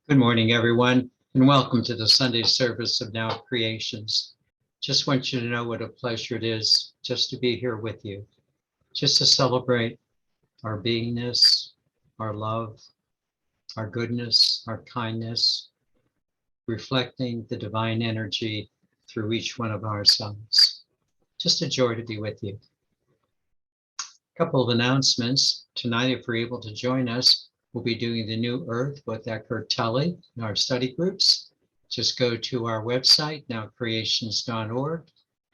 Good morning, everyone, and welcome to the Sunday service of Now Creations. Just want you to know what a pleasure it is just to be here with you, just to celebrate our beingness, our love, our goodness, our kindness, reflecting the divine energy through each one of ourselves. Just a joy to be with you. A couple of announcements. Tonight, if you're able to join us, we'll be doing the New Earth with Eckhart Tolle in our study groups. Just go to our website, nowcreations.org,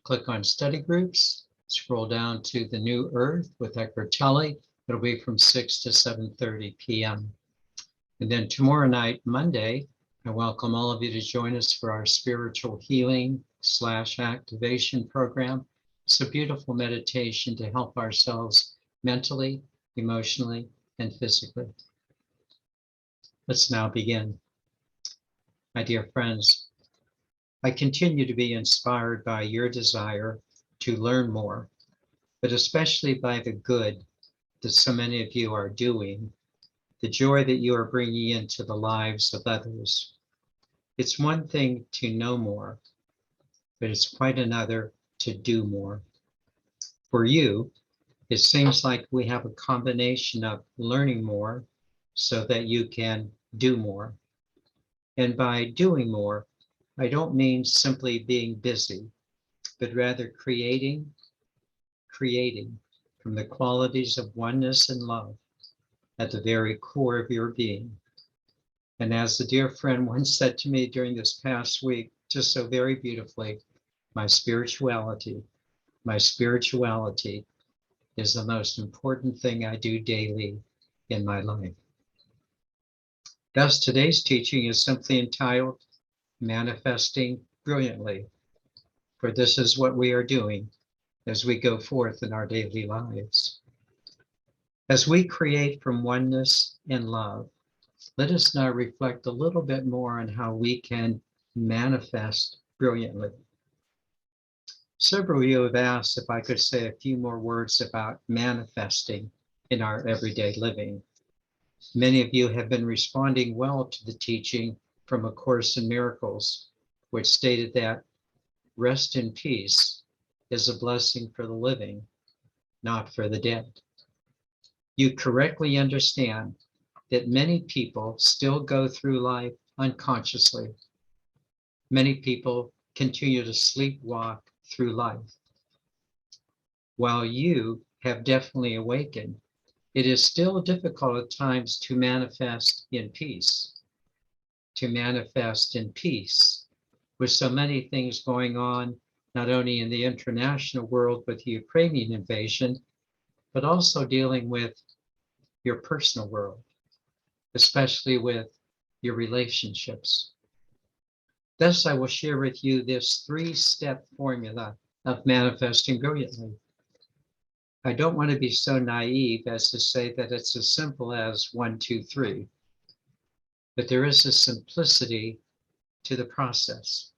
click on study groups, scroll down to the New Earth with Eckhart Tolle. It'll be from 6 to 7:30 p.m. And then tomorrow night, Monday, I welcome all of you to join us for our spiritual healing / activation program. It's a beautiful meditation to help ourselves mentally, emotionally, and physically. Let's now begin. My dear friends, I continue to be inspired by your desire to learn more, but especially by the good that so many of you are doing, the joy that you are bringing into the lives of others. It's one thing to know more, but it's quite another to do more. For you, it seems like we have a combination of learning more so that you can do more. And by doing more, I don't mean simply being busy, but rather creating from the qualities of oneness and love at the very core of your being. And as a dear friend once said to me during this past week, just so very beautifully, my spirituality is the most important thing I do daily in my life. Thus, today's teaching is simply entitled Manifesting Brilliantly, for this is what we are doing as we go forth in our daily lives. As we create from oneness and love, let us now reflect a little bit more on how we can manifest brilliantly. Several of you have asked if I could say a few more words about manifesting in our everyday living. Many of you have been responding well to the teaching from A Course in Miracles, which stated that rest in peace is a blessing for the living, not for the dead. You correctly understand that many people still go through life unconsciously. Many people continue to sleepwalk through life. While you have definitely awakened, it is still difficult at times to manifest in peace. With so many things going on, not only in the international world with the Ukrainian invasion, but also dealing with your personal world, especially with your relationships. Thus, I will share with you this 3-step formula of manifesting brilliantly. I don't want to be so naive as to say that it's as simple as 1, 2, 3, but there is a simplicity to the process,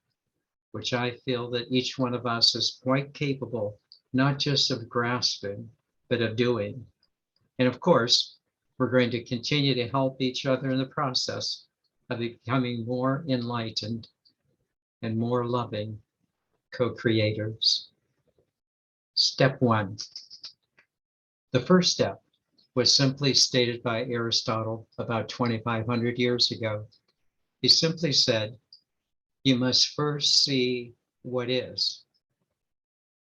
which I feel that each one of us is quite capable, not just of grasping, but of doing. And of course, we're going to continue to help each other in the process of becoming more enlightened and more loving co-creators. Step 1. The first step was simply stated by Aristotle about 2,500 years ago. He simply said, you must first see what is,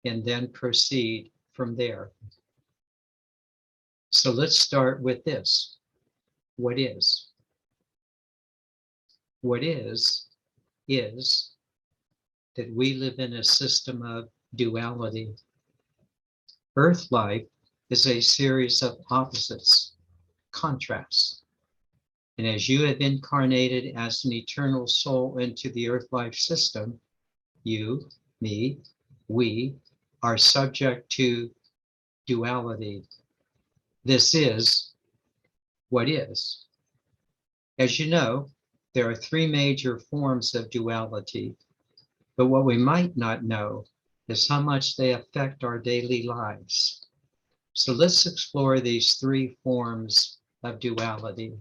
and then proceed from there. So let's start with this. What is? What is that we live in a system of duality. Earth life is a series of opposites, contrasts. And as you have incarnated as an eternal soul into the earth life system, you, me, we are subject to duality. This is what is. As you know, there are 3 major forms of duality, but what we might not know is how much they affect our daily lives. So let's explore these 3 forms of duality.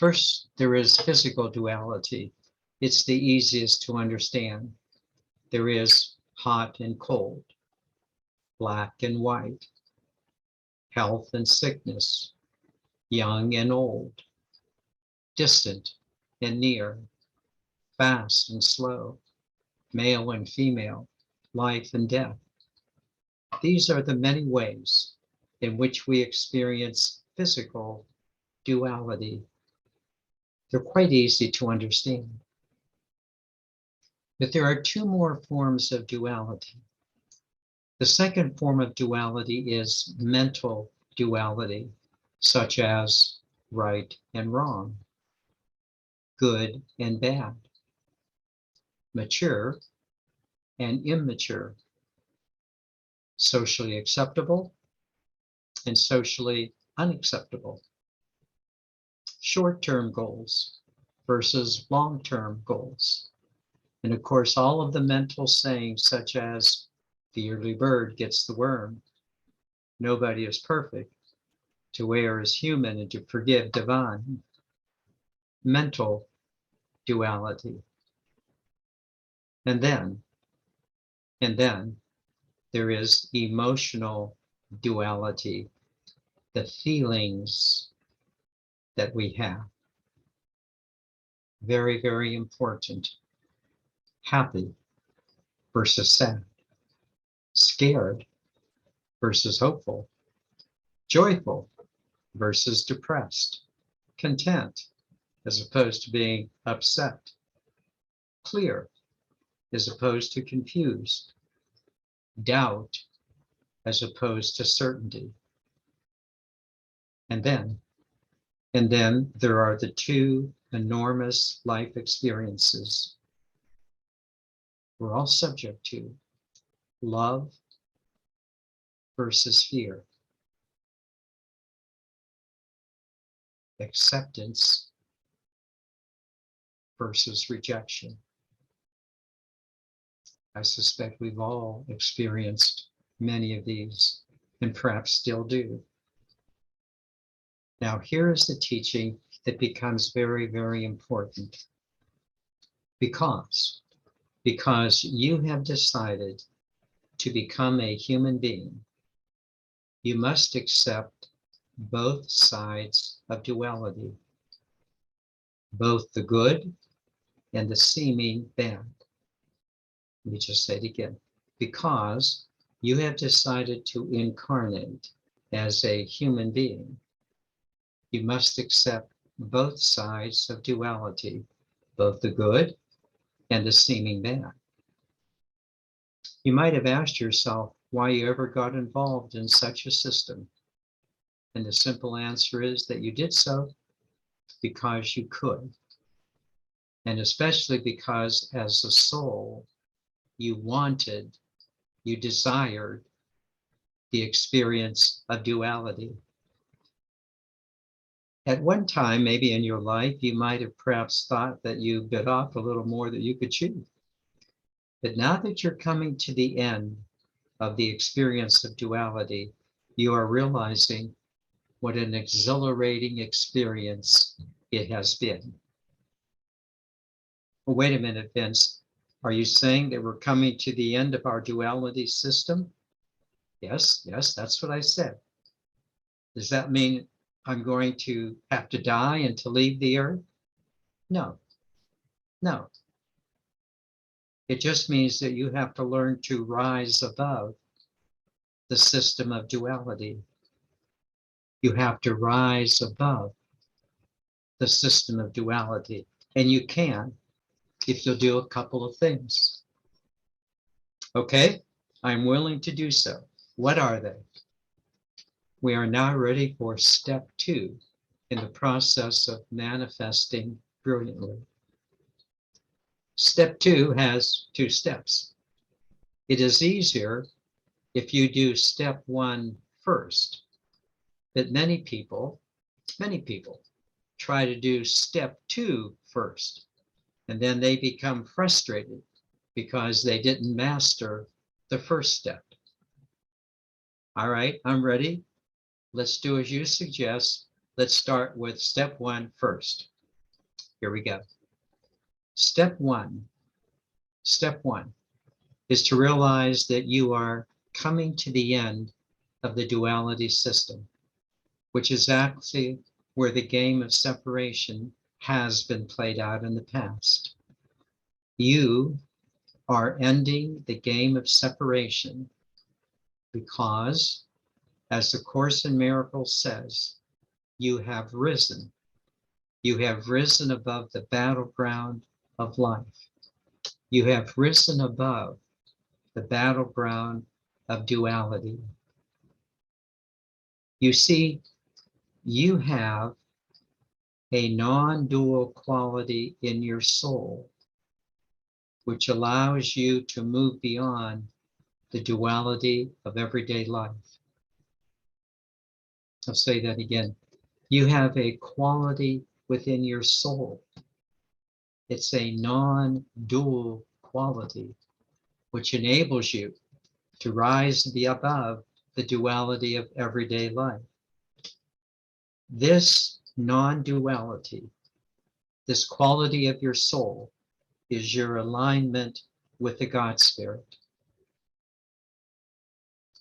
First, there is physical duality. It's the easiest to understand. There is hot and cold, black and white, health and sickness, young and old, distant and near, fast and slow, male and female, life and death. These are the many ways in which we experience physical duality. They're quite easy to understand. But there are two more forms of duality. The second form of duality is mental duality, such as right and wrong, good and bad, mature and immature, socially acceptable and socially unacceptable, short-term goals versus long-term goals. And of course, all of the mental sayings such as the early bird gets the worm, nobody is perfect, to err is human and to forgive divine. Mental duality. And then there is emotional duality, the feelings that we have. Very, very important. Happy versus sad, scared versus hopeful, joyful versus depressed, content as opposed to being upset, clear as opposed to confused, doubt as opposed to certainty. And then there are the two enormous life experiences we're all subject to: love versus fear, acceptance versus rejection. I suspect we've all experienced many of these and perhaps still do. Now, here is the teaching that becomes very, very important. Because you have decided to become a human being, you must accept both sides of duality, both the good and the seeming bad. Let me just say it again. Because you have decided to incarnate as a human being, you must accept both sides of duality, both the good and the seeming bad. You might have asked yourself why you ever got involved in such a system. And the simple answer is that you did so because you could. And especially because as a soul, you wanted, you desired the experience of duality. At one time, maybe in your life, you might have perhaps thought that you bit off a little more than you could chew. But now that you're coming to the end of the experience of duality, you are realizing what an exhilarating experience it has been. Well, wait a minute, Vince. Are you saying that we're coming to the end of our duality system? Yes, that's what I said. Does that mean I'm going to have to die and to leave the earth? No. It just means that you have to learn to rise above the system of duality. You have to rise above the system of duality. And you can if you'll do a couple of things. Okay, I'm willing to do so. What are they? We are now ready for step 2 in the process of manifesting brilliantly. Step 2 has 2 steps. It is easier if you do step 1 first, but many people try to do step 2 first, and then they become frustrated because they didn't master the first step. All right, I'm ready. Let's do as you suggest. Let's start with step 1 first. Here we go. Step one is to realize that you are coming to the end of the duality system, which is actually where the game of separation has been played out in the past. You are ending the game of separation because, as the Course in Miracles says, you have risen. You have risen above the battleground of life. You have risen above the battleground of duality. You see, you have a non-dual quality in your soul, which allows you to move beyond the duality of everyday life. I'll say that again. You have a quality within your soul. It's a non-dual quality, which enables you to rise and be above the duality of everyday life. This non-duality, this quality of your soul, is your alignment with the God Spirit.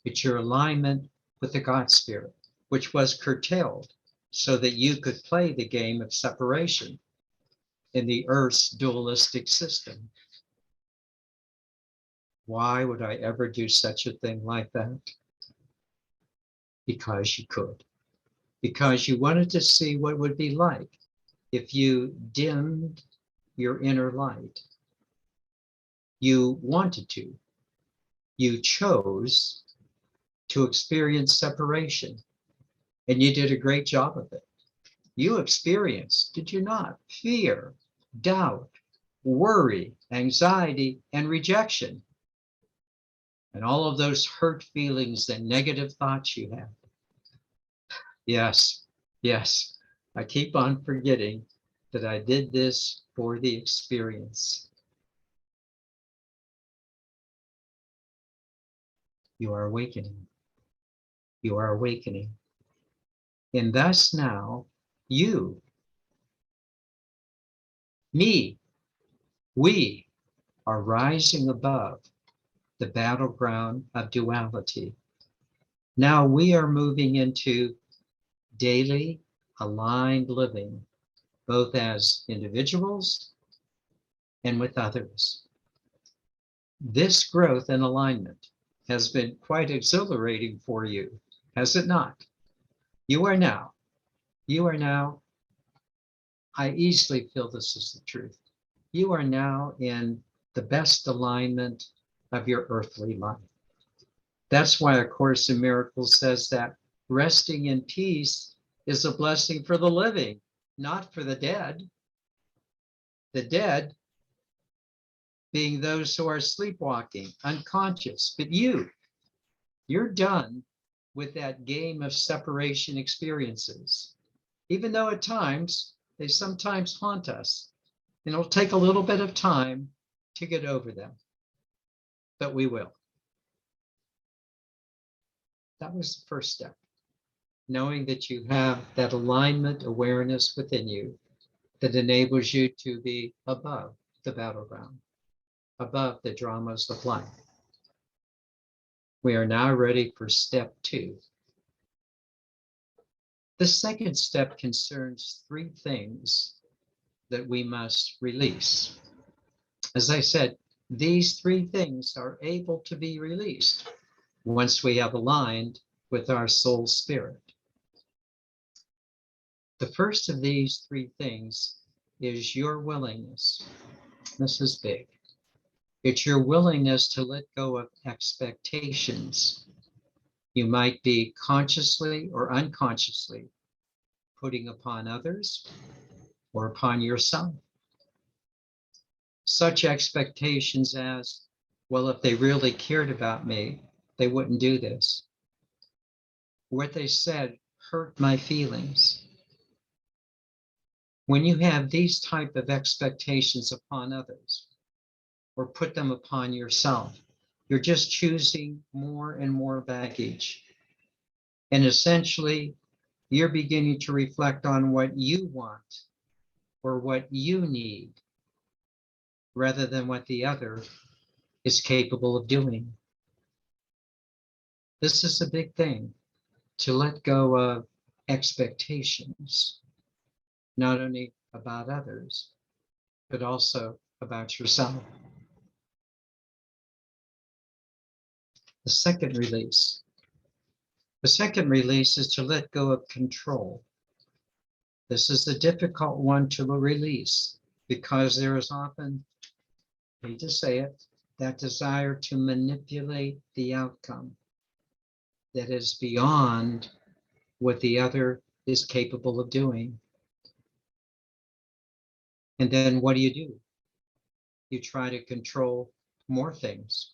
It's your alignment with the God Spirit, which was curtailed so that you could play the game of separation in the Earth's dualistic system. Why would I ever do such a thing like that? Because you could. Because you wanted to see what it would be like if you dimmed your inner light. You wanted to. You chose to experience separation, and you did a great job of it. You experienced, did you not, fear, doubt, worry, anxiety, and rejection, and all of those hurt feelings and negative thoughts you had. Yes, yes, I keep on forgetting that I did this for the experience. You are awakening. You are awakening. And thus now, you, me, we are rising above the battleground of duality. Now we are moving into daily aligned living, both as individuals and with others. This growth and alignment has been quite exhilarating for you, has it not? You are now, I easily feel this is the truth. You are now in the best alignment of your earthly life. That's why A Course in Miracles says that resting in peace is a blessing for the living, not for the dead. The dead being those who are sleepwalking, unconscious, but you're done with that game of separation experiences, even though at times they sometimes haunt us. And it'll take a little bit of time to get over them, but we will. That was the first step, knowing that you have that alignment awareness within you that enables you to be above the battleground, above the dramas of life. We are now ready for step 2. The second step concerns 3 things that we must release. As I said, these 3 things are able to be released once we have aligned with our soul spirit. The first of these 3 things is your willingness. This is big. It's your willingness to let go of expectations you might be consciously or unconsciously putting upon others or upon yourself. Such expectations as, well, if they really cared about me, they wouldn't do this. What they said hurt my feelings. When you have these type of expectations upon others or put them upon yourself, you're just choosing more and more baggage. And essentially, you're beginning to reflect on what you want or what you need rather than what the other is capable of doing. This is a big thing, to let go of expectations, not only about others, but also about yourself. The second release. The second release is to let go of control. This is the difficult one to release because there is often, I hate to say it, that desire to manipulate the outcome that is beyond what the other is capable of doing. And then what do? You try to control more things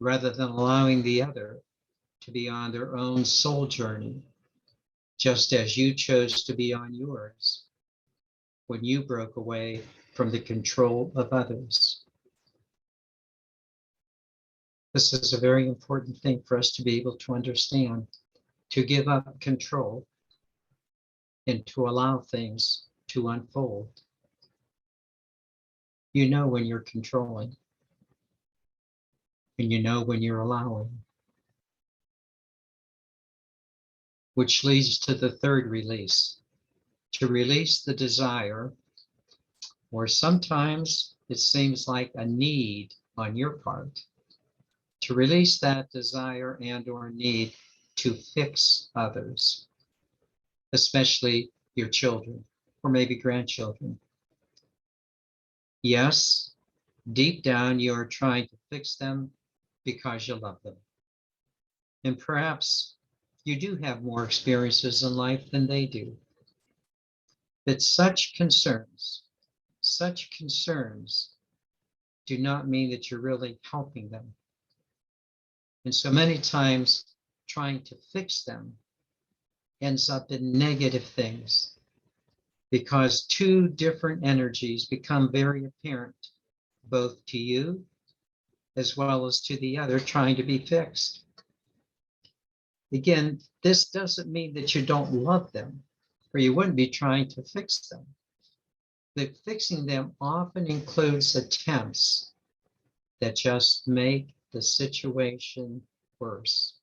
rather than allowing the other to be on their own soul journey, just as you chose to be on yours when you broke away from the control of others. This is a very important thing for us to be able to understand, to give up control and to allow things to unfold. You know when you're controlling, and you know when you're allowing. Which leads to the third release, to release the desire, or sometimes it seems like a need on your part, to release that desire and or need to fix others, especially your children or maybe grandchildren. Yes, deep down you are trying to fix them because you love them. And perhaps you do have more experiences in life than they do. But such concerns do not mean that you're really helping them. And so many times trying to fix them ends up in negative things because two different energies become very apparent, both to you as well as to the other trying to be fixed. Again, this doesn't mean that you don't love them, or you wouldn't be trying to fix them. That fixing them often includes attempts that just make the situation worse.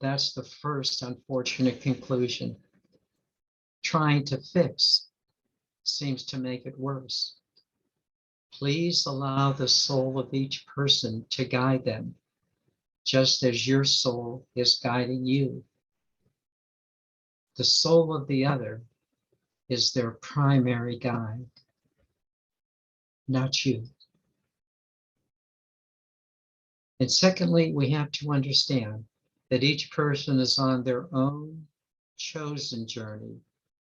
That's the first unfortunate conclusion. Trying to fix seems to make it worse. Please allow the soul of each person to guide them, just as your soul is guiding you. The soul of the other is their primary guide, not you. And secondly, we have to understand that each person is on their own chosen journey,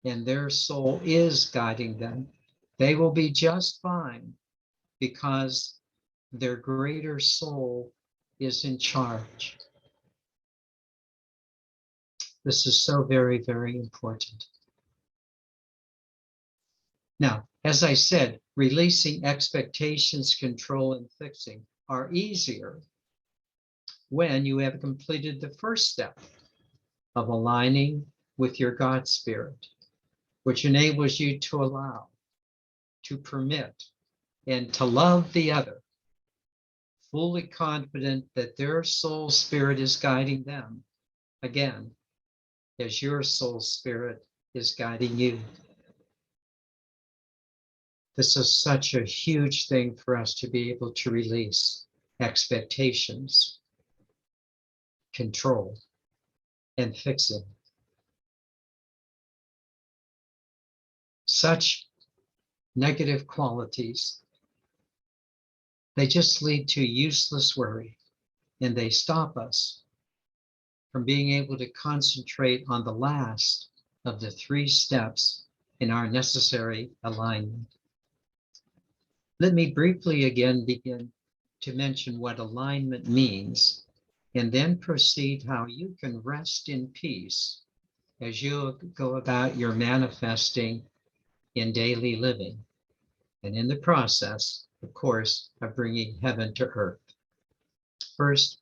and their soul is guiding them. They will be just fine because their greater soul is in charge. This is so very, very important. Now, as I said, releasing expectations, control, and fixing are easier when you have completed the first step of aligning with your God spirit, which enables you to allow, to permit, and to love the other, fully confident that their soul spirit is guiding them, again, as your soul spirit is guiding you. This is such a huge thing for us to be able to release expectations, control, and fixing. Such negative qualities, they just lead to useless worry, and they stop us from being able to concentrate on the last of the three steps in our necessary alignment. Let me briefly again begin to mention what alignment means, and then proceed how you can rest in peace as you go about your manifesting in daily living, and in the process, of course, of bringing heaven to earth. First,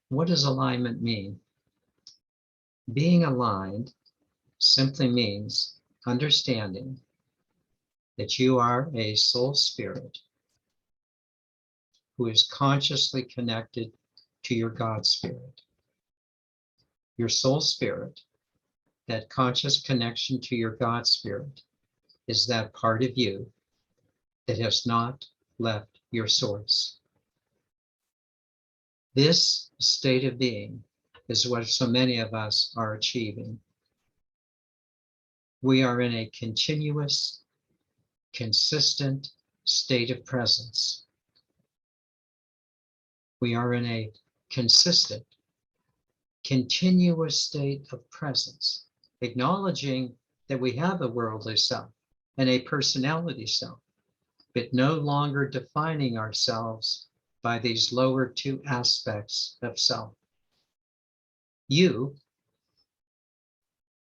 what does alignment mean? Being aligned simply means understanding that you are a soul spirit who is consciously connected to your God spirit. Your soul spirit, that conscious connection to your God spirit, is that part of you that has not left your source. This state of being is what so many of us are achieving. We are in a continuous, consistent state of presence. We are in a consistent, continuous state of presence, acknowledging that we have a worldly self and a personality self, but no longer defining ourselves by these lower two aspects of self. You,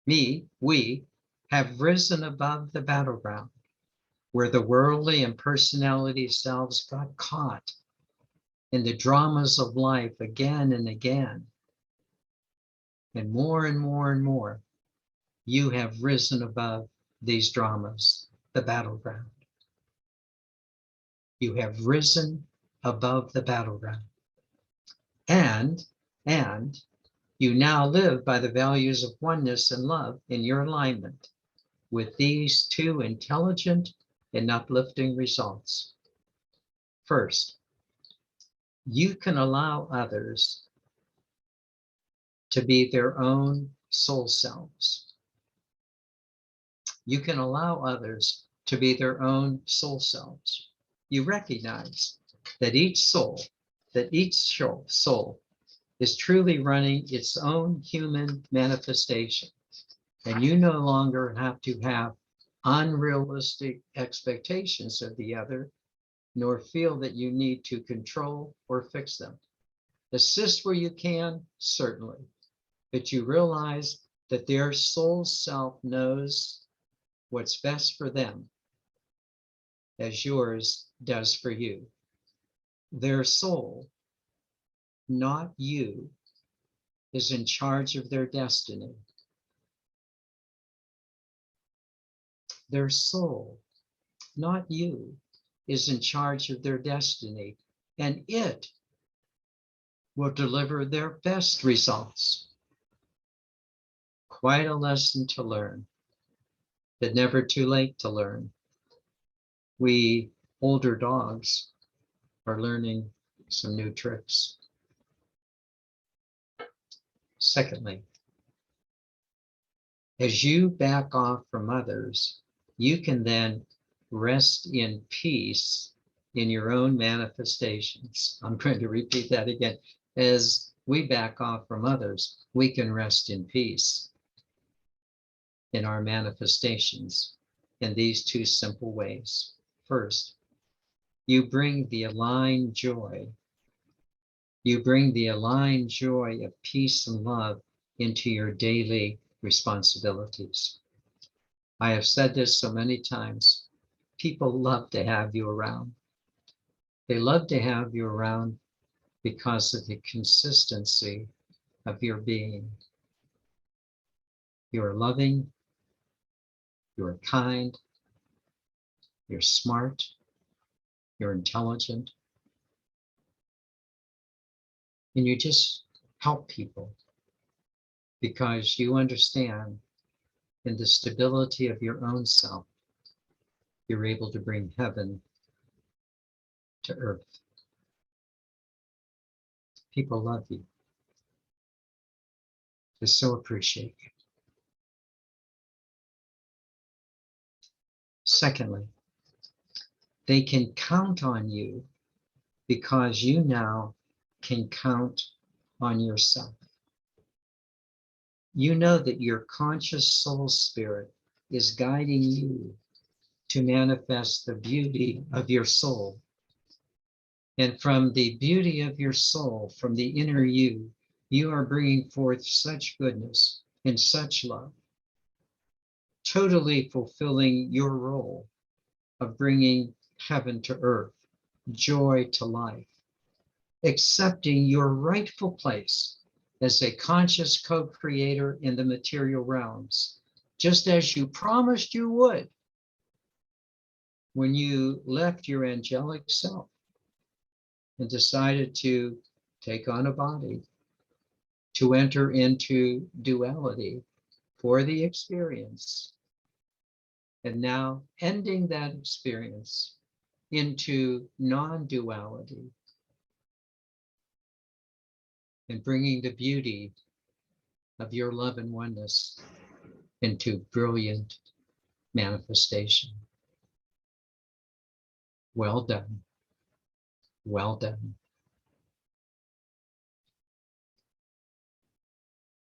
me, we have risen above the battleground where the worldly and personality selves got caught in the dramas of life again and again. And more and more and more, you have risen above these dramas, the battleground. You have risen above the battleground. And you now live by the values of oneness and love in your alignment with these two intelligent and uplifting results. First, you can allow others to be their own soul selves. You can allow others to be their own soul selves. You recognize that each soul is truly running its own human manifestation. And you no longer have to have unrealistic expectations of the other, nor feel that you need to control or fix them. Assist where you can, certainly, but you realize that their soul self knows what's best for them, as yours does for you. Their soul, not you, is in charge of their destiny. Their soul, not you, is in charge of their destiny, and it will deliver their best results. Quite a lesson to learn, but never too late to learn. We older dogs are learning some new tricks. Secondly, as you back off from others, you can then rest in peace in your own manifestations. I'm going to repeat that again. As we back off from others, we can rest in peace in our manifestations in these two simple ways. First, you bring the aligned joy. You bring the aligned joy of peace and love into your daily responsibilities. I have said this so many times. People love to have you around. They love to have you around because of the consistency of your being. You're loving, you're kind, you're smart, you're intelligent, and you just help people because you understand in the stability of your own self, you're able to bring heaven to earth. People love you. They so appreciate you. Secondly, they can count on you because you now can count on yourself. You know that your conscious soul spirit is guiding you to manifest the beauty of your soul. And from the beauty of your soul, from the inner you, you are bringing forth such goodness and such love, totally fulfilling your role of bringing heaven to earth, joy to life, accepting your rightful place as a conscious co-creator in the material realms, just as you promised you would when you left your angelic self and decided to take on a body, to enter into duality for the experience, and now ending that experience into non-duality and bringing the beauty of your love and oneness into brilliant manifestation. Well done. Well done.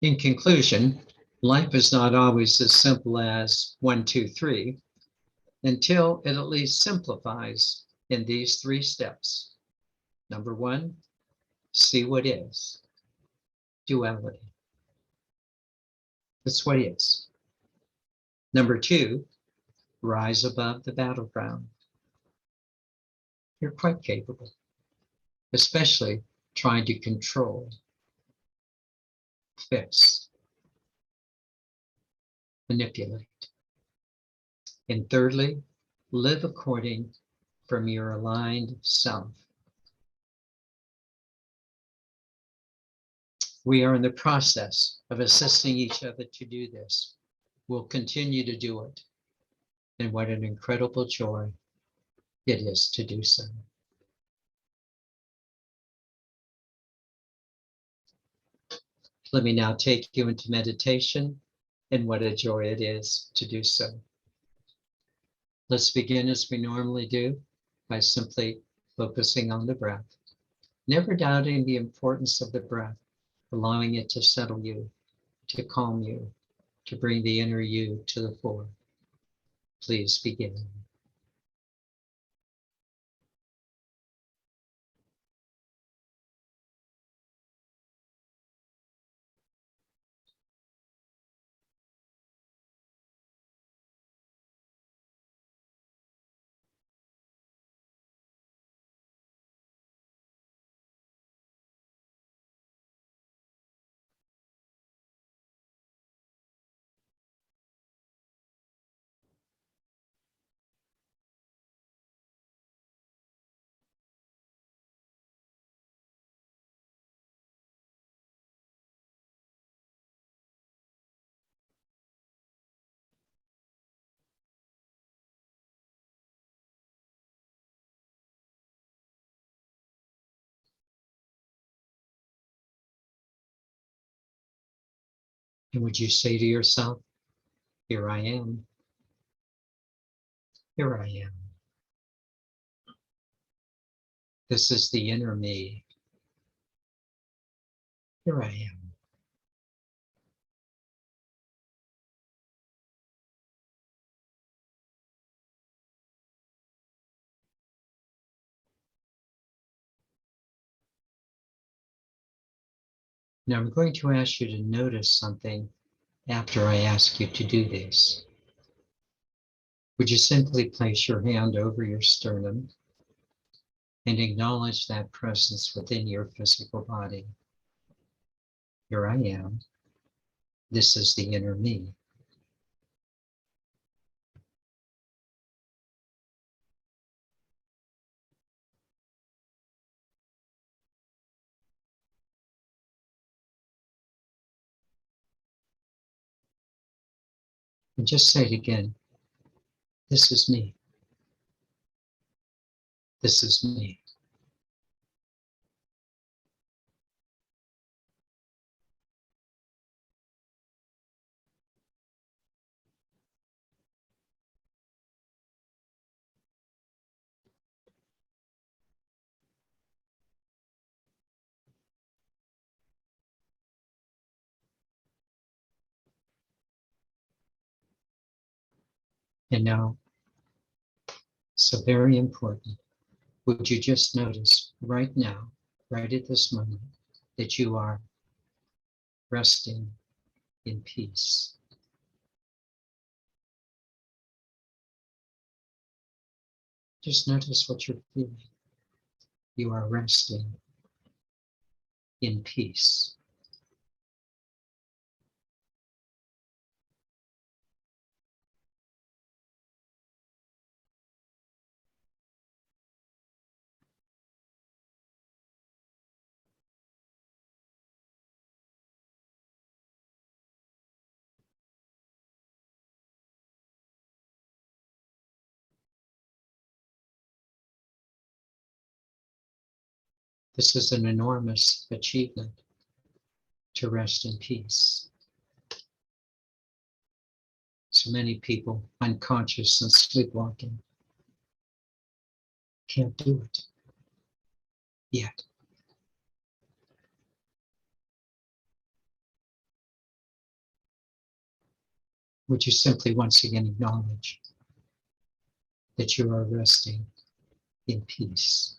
In conclusion, life is not always as simple as 1, 2, 3, until it at least simplifies in these 3 steps. Number 1, see what is. Duality. That's what is. Number 2, rise above the battleground. You're quite capable, especially trying to control, fix, manipulate. And thirdly, live according from your aligned self. We are in the process of assisting each other to do this. We'll continue to do it. And what an incredible joy it is to do so. Let me now take you into meditation, and what a joy it is to do so. Let's begin as we normally do by simply focusing on the breath, never doubting the importance of the breath, allowing it to settle you, to calm you, to bring the inner you to the fore. Please begin. And would you say to yourself, here I am. Here I am. This is the inner me. Here I am. Now I'm going to ask you to notice something after I ask you to do this. Would you simply place your hand over your sternum and acknowledge that presence within your physical body? Here I am. This is the inner me. And just say it again. This is me. This is me. And now, so very important, would you just notice right now, right at this moment, that you are resting in peace. Just notice what you're feeling. You are resting in peace. This is an enormous achievement, to rest in peace. So many people, unconscious and sleepwalking, can't do it yet. Would you simply once again acknowledge that you are resting in peace?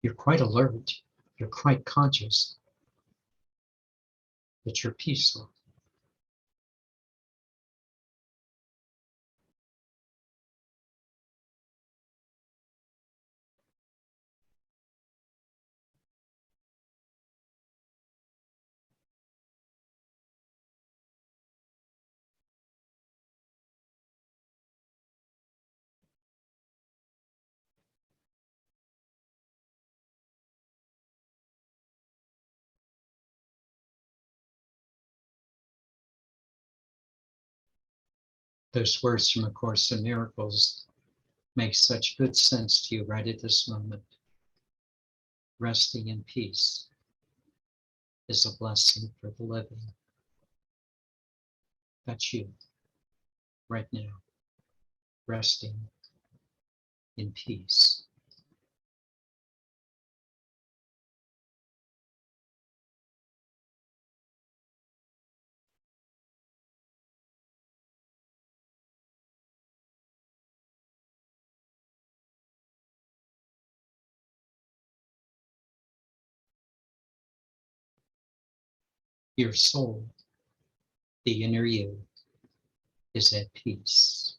You're quite alert. You're quite conscious that you're peaceful. Those words from A Course in Miracles make such good sense to you right at this moment. Resting in peace is a blessing for the living. That's you, right now, resting in peace. Your soul, the inner you, is at peace.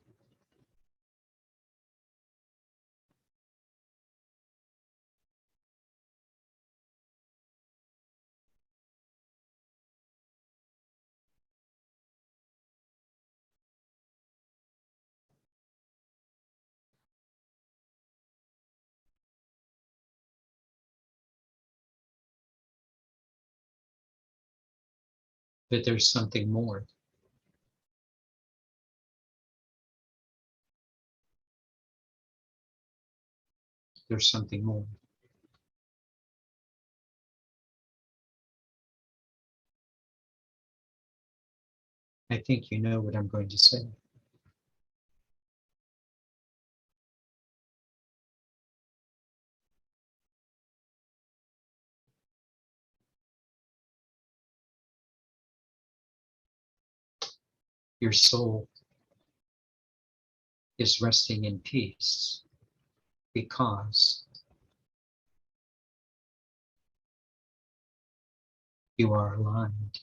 But there's something more. There's something more. I think you know what I'm going to say. Your soul is resting in peace because you are aligned.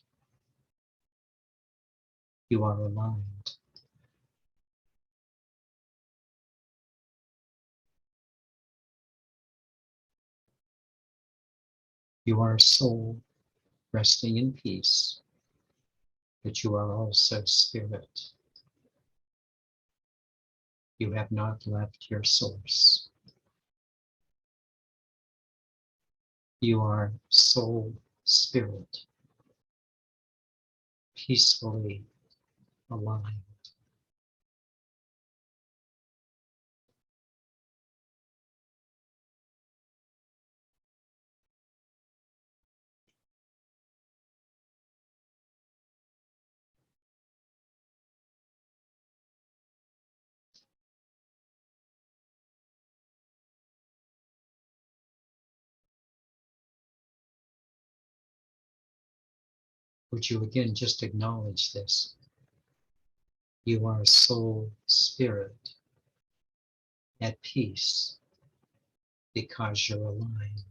You are aligned. You are a soul resting in peace, but you are also spirit. You have not left your source. You are soul, spirit, peacefully aligned. Would you again just acknowledge this? You are soul, spirit, at peace because you're aligned.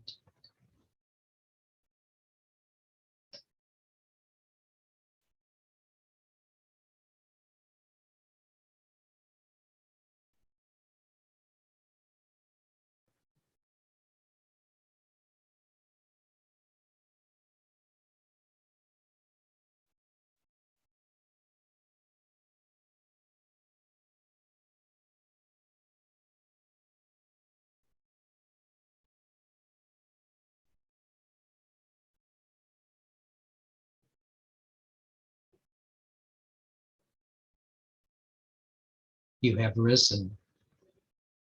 You have risen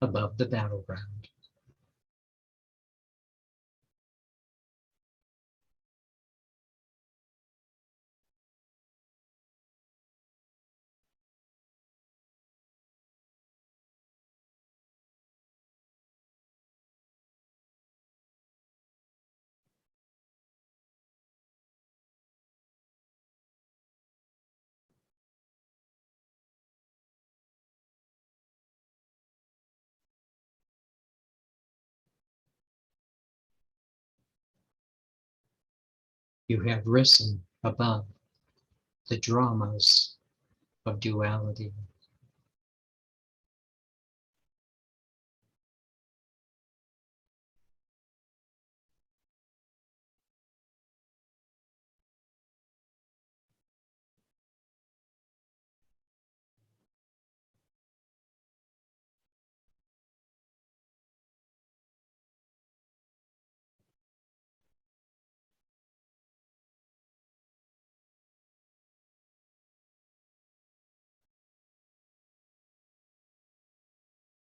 above the battleground. You have risen above the dramas of duality.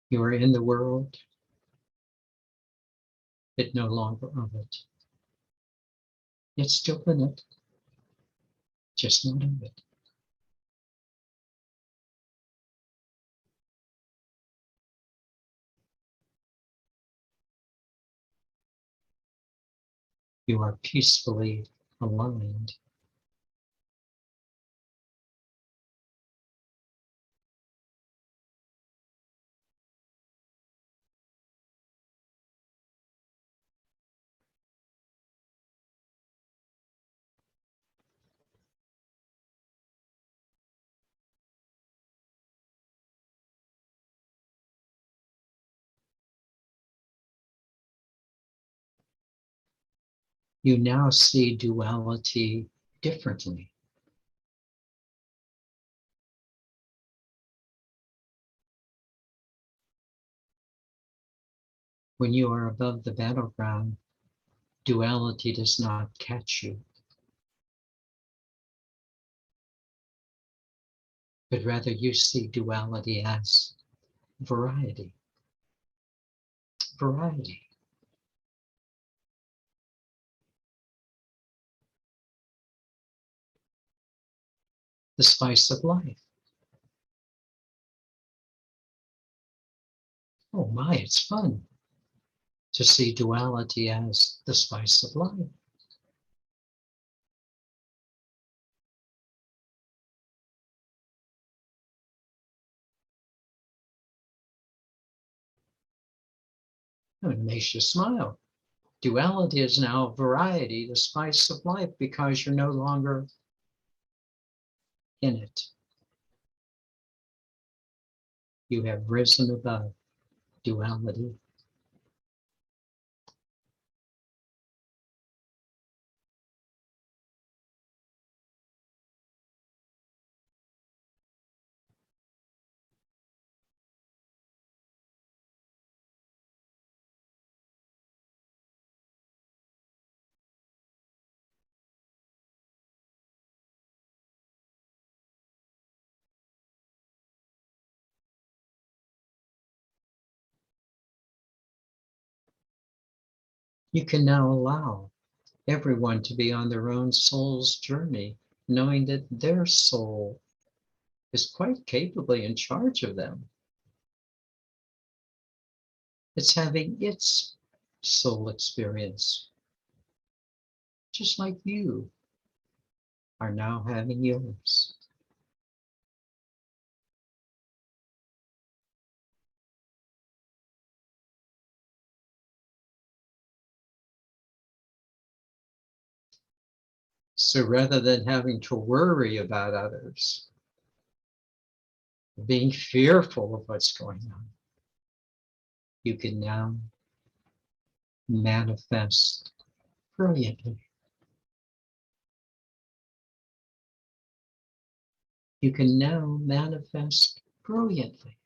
You are in the world, but no longer of it. Yet still in it, just not of it. You are peacefully aligned. You now see duality differently. When you are above the battleground, duality does not catch you, but rather you see duality as variety. Variety. The spice of life. Oh my, it's fun to see duality as the spice of life. It makes you smile. Duality is now variety, the spice of life, because you're no longer in it. You have risen above duality. You can now allow everyone to be on their own soul's journey, knowing that their soul is quite capably in charge of them. It's having its soul experience, just like you are now having yours. So rather than having to worry about others, being fearful of what's going on, you can now manifest brilliantly. You can now manifest brilliantly.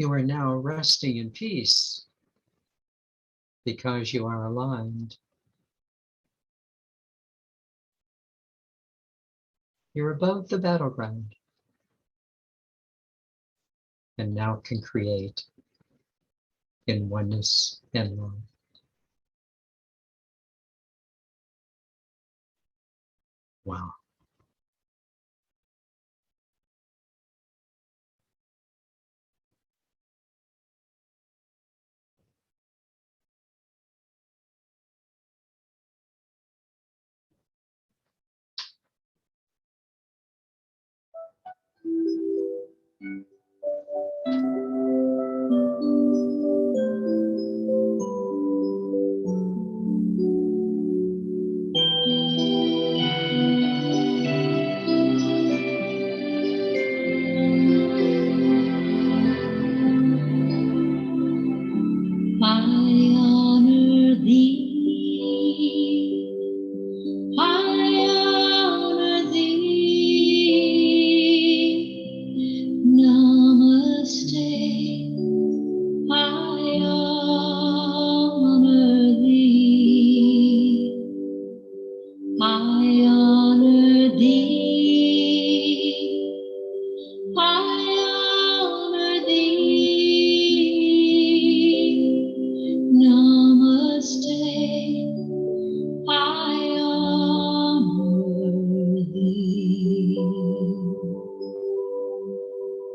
You are now resting in peace because you are aligned. You're above the battleground and now can create in oneness and love. Wow.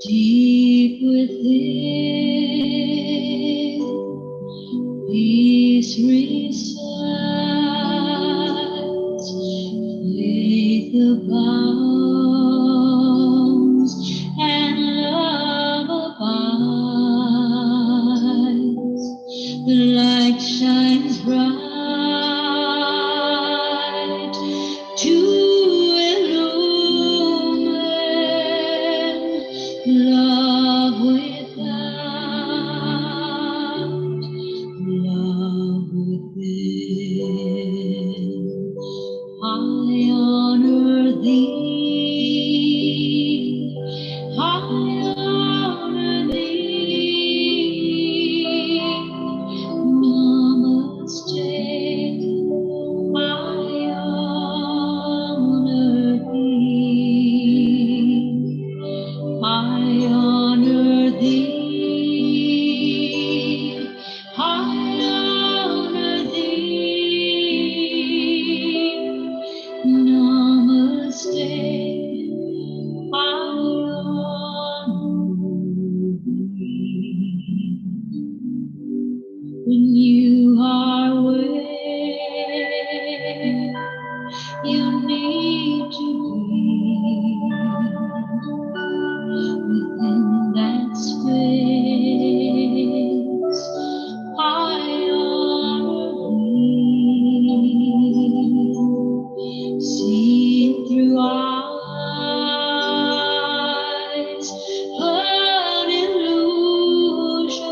Deep within, peace resides, faith abounds, and love abides. The light shines bright to illumine love without, love within. I honor thee, I honor thee. Namaste, I honor thee. I honor thee. I honor thee. Namaste. I honor thee. When you are where you need to be, within that space, I honor thee. Seen through eyes of illusion,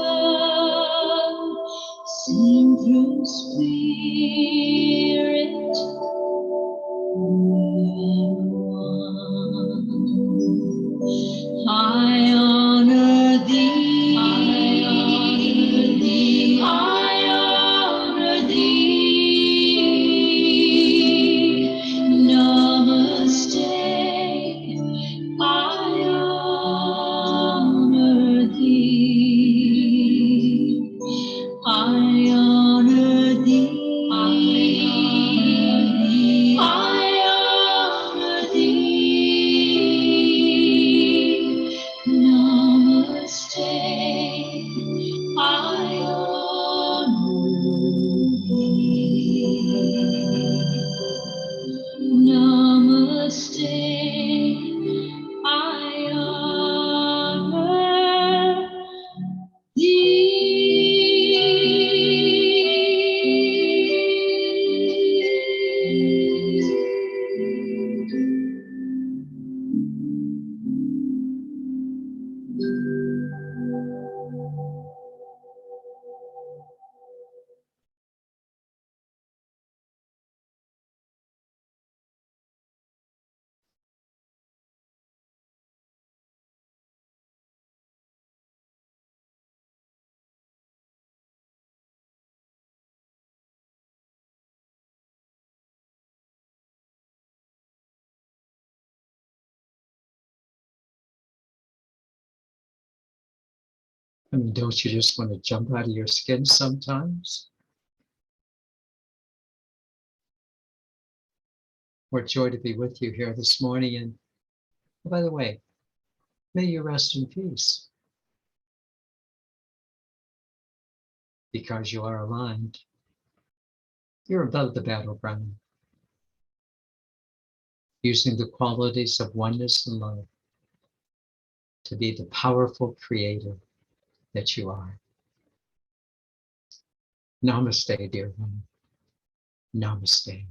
seen through I mean, don't you just want to jump out of your skin sometimes? What joy to be with you here this morning. And by the way, may you rest in peace because you are aligned. You're above the battleground, using the qualities of oneness and love to be the powerful creator that you are. Namaste, dear one. Namaste.